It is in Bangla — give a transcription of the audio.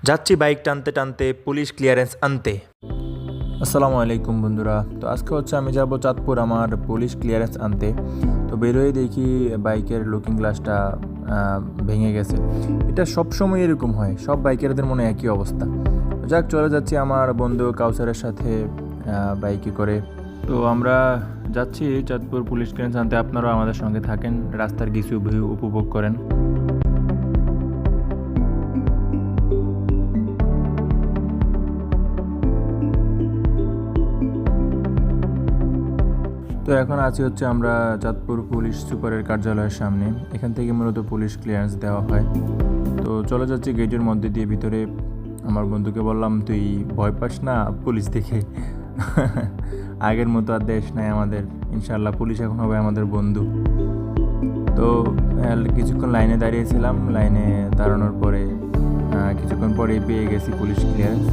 যাচ্ছি বাইক টানতে টানতে পুলিশ ক্লিয়ারেন্স আনতে। আসসালামু আলাইকুম বন্ধুরা। তো আজকে হচ্ছে আমি যাব চাঁদপুর আমার পুলিশ ক্লিয়ারেন্স আনতে। তো বেরোয় দেখি বাইকের লুকিং গ্লাসটা ভেঙে গেছে। এটা সব সময় এরকম হয়, সব বাইকারদের মনে একই অবস্থা। যাক, চলে যাচ্ছি আমার বন্ধু কাউসারের সাথে বাইকে করে। তো আমরা যাচ্ছি চাঁদপুর পুলিশ ক্লিয়ারেন্স আনতে। আপনারাও আমাদের সঙ্গে থাকেন, রাস্তার কিছু ভিউ উপভোগ করেন। তো এখন আছি হচ্ছে আমরা চাঁদপুর পুলিশ সুপারের কার্যালয়ের সামনে। এখান থেকে মূলত পুলিশ ক্লিয়ারেন্স দেওয়া হয়। তো চলে যাচ্ছি গেটের মধ্যে দিয়ে ভিতরে। আমার বন্ধুকে বললাম, তুই ভয় পাস না পুলিশ দেখে? আগের মতো আর দেশ নাই আমাদের, ইনশাল্লাহ পুলিশ এখন হবে আমাদের বন্ধু। তো কিছুক্ষণ লাইনে দাঁড়িয়েছিলাম। লাইনে দাঁড়ানোর পরে কিছুক্ষণ পরেই পেয়ে গেছি পুলিশ ক্লিয়ারেন্স।